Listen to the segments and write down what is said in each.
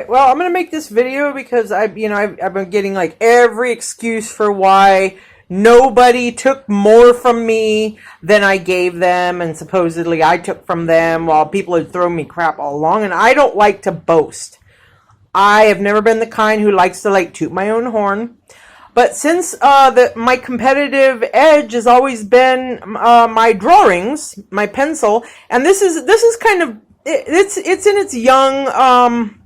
Well, I'm gonna make this video because I've been getting like every excuse for why nobody took more from me than I gave them, and supposedly I took from them while people had thrown me crap all along. And I don't like to boast. I have never been the kind who likes to like toot my own horn. But since my competitive edge has always been my drawings, my pencil, and this is kind of it's in its young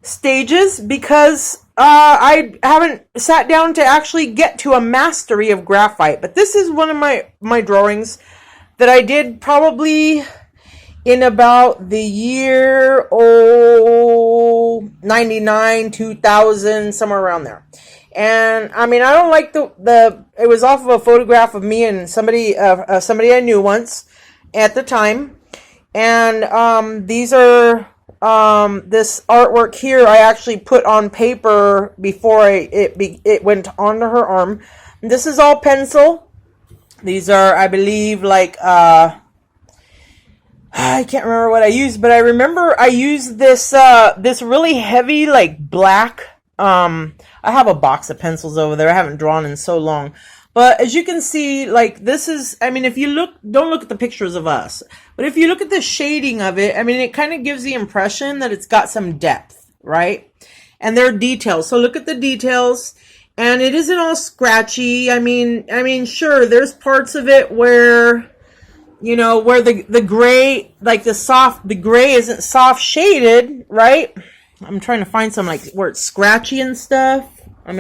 stages because I haven't sat down to actually get to a mastery of graphite. But this is one of my drawings that I did probably in about the year 99, 2000, somewhere around there. And I mean, I don't like the it was off of a photograph of me and somebody I knew once at the time. And these are this artwork here I actually put on paper before it went onto her arm. And this is all pencil. These are, I believe, like I can't remember what I used, but I remember I used this this really heavy, like, black. I have a box of pencils over there. I haven't drawn in so long. But as you can see, like, this is, I mean, if you look, don't look at the pictures of us, but if you look at the shading of it, I mean, it kind of gives the impression that it's got some depth, right? And there are details. So look at the details, and it isn't all scratchy. I mean, sure, there's parts of it where, you know, where the gray, like the gray isn't soft shaded, right? I'm trying to find some, like, where it's scratchy and stuff. I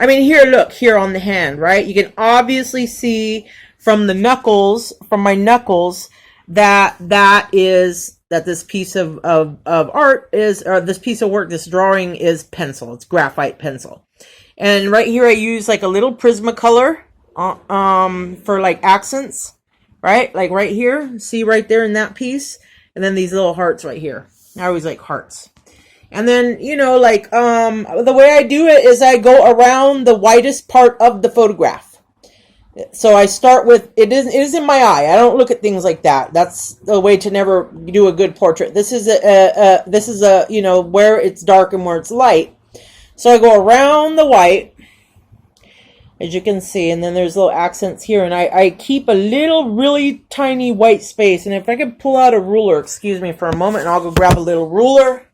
mean, here, look, here on the hand, right? You can obviously see from the knuckles, from my knuckles, that this piece of art is, or this piece of work, this drawing is pencil. It's graphite pencil. And right here I use like a little Prismacolor, for like accents, right? Like right here, see right there in that piece? And then these little hearts right here. I always like hearts. And then, you know, like, the way I do it is I go around the whitest part of the photograph. So I start with, it is in my eye. I don't look at things like that. That's the way to never do a good portrait. This is a, you know, where it's dark and where it's light. So I go around the white, as you can see, and then there's little accents here. And I keep a little, really tiny white space. And if I could pull out a ruler, excuse me for a moment, and I'll go grab a little ruler.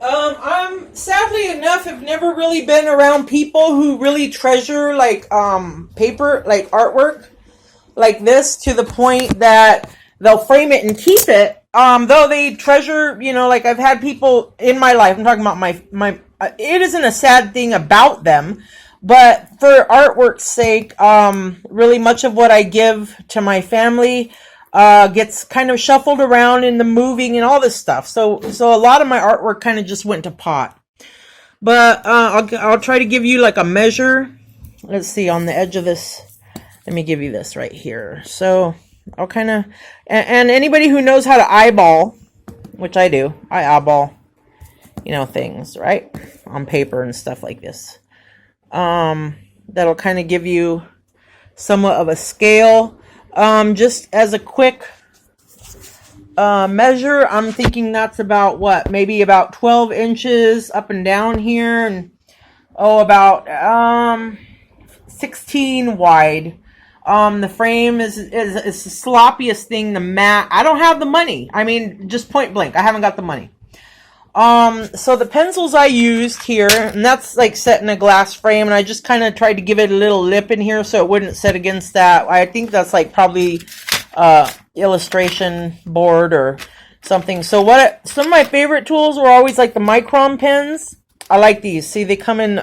I'm sadly enough have never really been around people who really treasure like paper, like artwork like this, to the point that they'll frame it and keep it. Though they treasure, you know, like I've had people in my life, I'm talking about my it isn't a sad thing about them, but for artwork's sake, really much of what I give to my family gets kind of shuffled around in the moving and all this stuff. So a lot of my artwork kind of just went to pot. But I'll try to give you like a measure. Let's see, on the edge of this. Let me give you this right here. So I'll kind of, and anybody who knows how to eyeball, which I do, I eyeball, you know, things, right? On paper and stuff like this. That'll kind of give you somewhat of a scale. Just as a quick measure, I'm thinking that's about what? Maybe about 12 inches up and down here, and about 16 wide. The frame is the sloppiest thing, the mat. I don't have the money. I mean, just point blank, I haven't got the money. So the pencils I used here, and that's like set in a glass frame, and I just kind of tried to give it a little lip in here so it wouldn't set against that. I think that's like probably illustration board or something. So some of my favorite tools were always like the Micron pens. I like these. See, they come in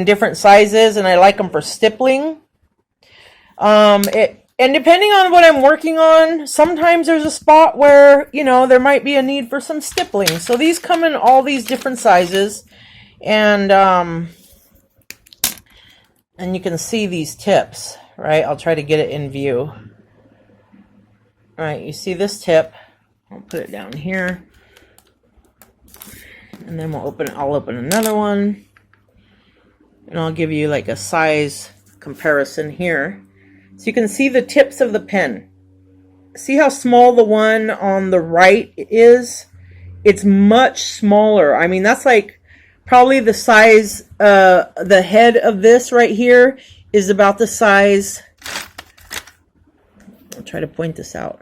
different sizes, and I like them for stippling. And depending on what I'm working on, sometimes there's a spot where, you know, there might be a need for some stippling. So these come in all these different sizes. And you can see these tips, right? I'll try to get it in view. All right, you see this tip. I'll put it down here. And then I'll open another one. And I'll give you like a size comparison here. So you can see the tips of the pen. See how small the one on the right is? It's much smaller. I mean, that's like probably the size, the head of this right here is about the size. I'll try to point this out.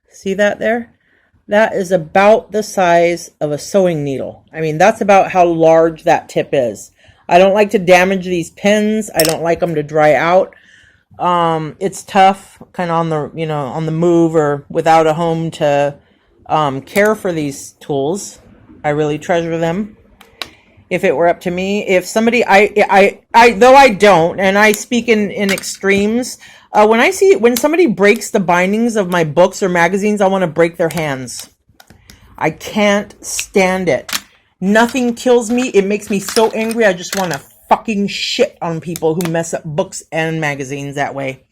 See that there? That is about the size of a sewing needle. I mean, that's about how large that tip is. I don't like to damage these pens. I don't like them to dry out. It's tough, kind of on the, you know, on the move or without a home to care for these tools. I really treasure them. If it were up to me, if somebody, though I don't, and I speak in extremes, when somebody breaks the bindings of my books or magazines, I want to break their hands. I can't stand it. Nothing kills me. It makes me so angry. I just want to fucking shit on people who mess up books and magazines that way.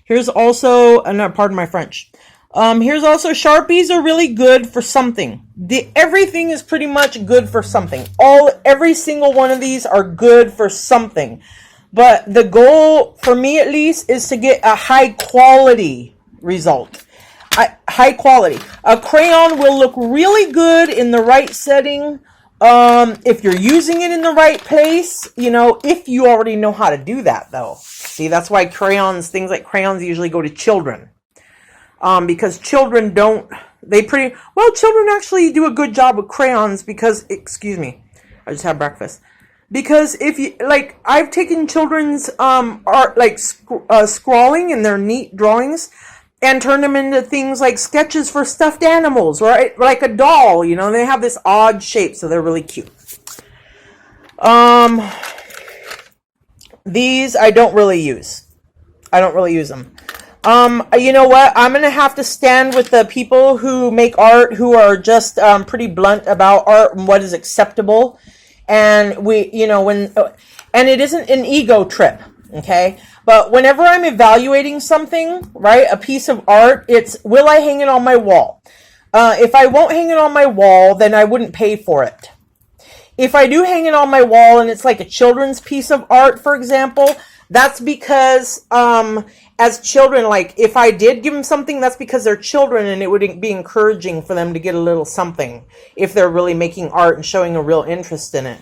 Here's also, pardon my French. Here's also Sharpies are really good for something. Everything is pretty much good for something. Every single one of these are good for something. But the goal, for me at least, is to get a high quality result. High quality. A crayon will look really good in the right setting. If you're using it in the right place, you know, if you already know how to do that, though. See, that's why things like crayons usually go to children. Because children children actually do a good job with crayons because, excuse me, I just had breakfast. Because if you, like, I've taken children's, art, like, scrawling and their neat drawings and turned them into things like sketches for stuffed animals, right? Like a doll, you know, they have this odd shape, so they're really cute. These I don't really use. I don't really use them. You know what? I'm going to have to stand with the people who make art who are just pretty blunt about art and what is acceptable. And and it isn't an ego trip, okay? But whenever I'm evaluating something, right, a piece of art, it's, will I hang it on my wall? If I won't hang it on my wall, then I wouldn't pay for it. If I do hang it on my wall and it's like a children's piece of art, for example, that's because, as children, like, if I did give them something, that's because they're children and it would be encouraging for them to get a little something if they're really making art and showing a real interest in it.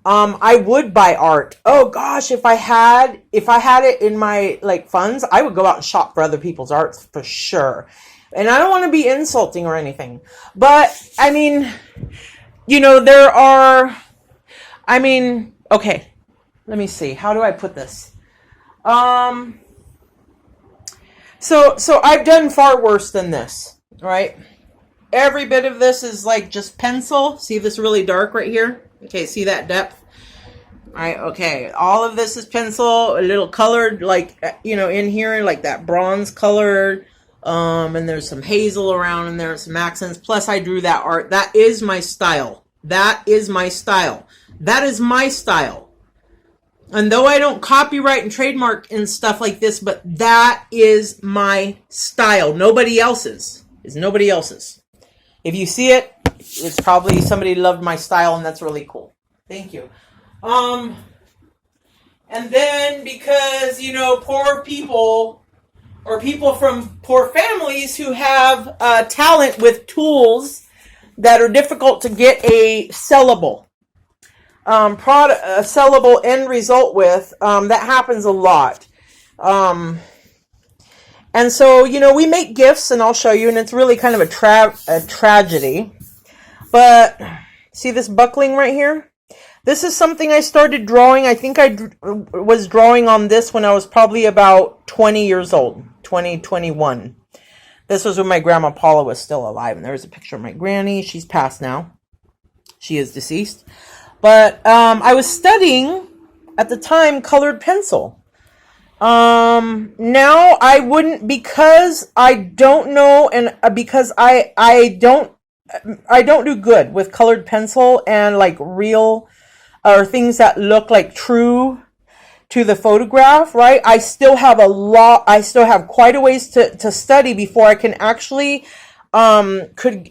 I would buy art. Oh gosh, if I had it in my, like, funds, I would go out and shop for other people's art for sure. And I don't want to be insulting or anything, but I mean, you know, okay, let me see. How do I put this? So I've done far worse than this, right? Every bit of this is like just pencil. See this really dark right here? Okay, see that depth? All right, okay. All of this is pencil, a little colored, like, you know, in here, like that bronze colored. And there's some hazel around and there's some accents. Plus I drew that art. That is my style. That is my style. That is my style. And though I don't copyright and trademark and stuff like this, but that is my style. Nobody else's. It's nobody else's. If you see it, it's probably somebody loved my style and that's really cool. Thank you. And then because, you know, poor people or people from poor families who have talent with tools that are difficult to get a sellable sellable end result with, that happens a lot. And so, you know, we make gifts, and I'll show you, and it's really kind of a tragedy. But see this buckling right here? This is something I started drawing. I think I was drawing on this when I was probably about 20 years old, 21. This was when my grandma Paula was still alive, and there's a picture of my granny. She's passed now. She is deceased. But I was studying, at the time, colored pencil. Now I wouldn't, because I don't know, and because I don't do good with colored pencil and like real, or things that look like true to the photograph, right? I still have quite a ways to study before I can actually, could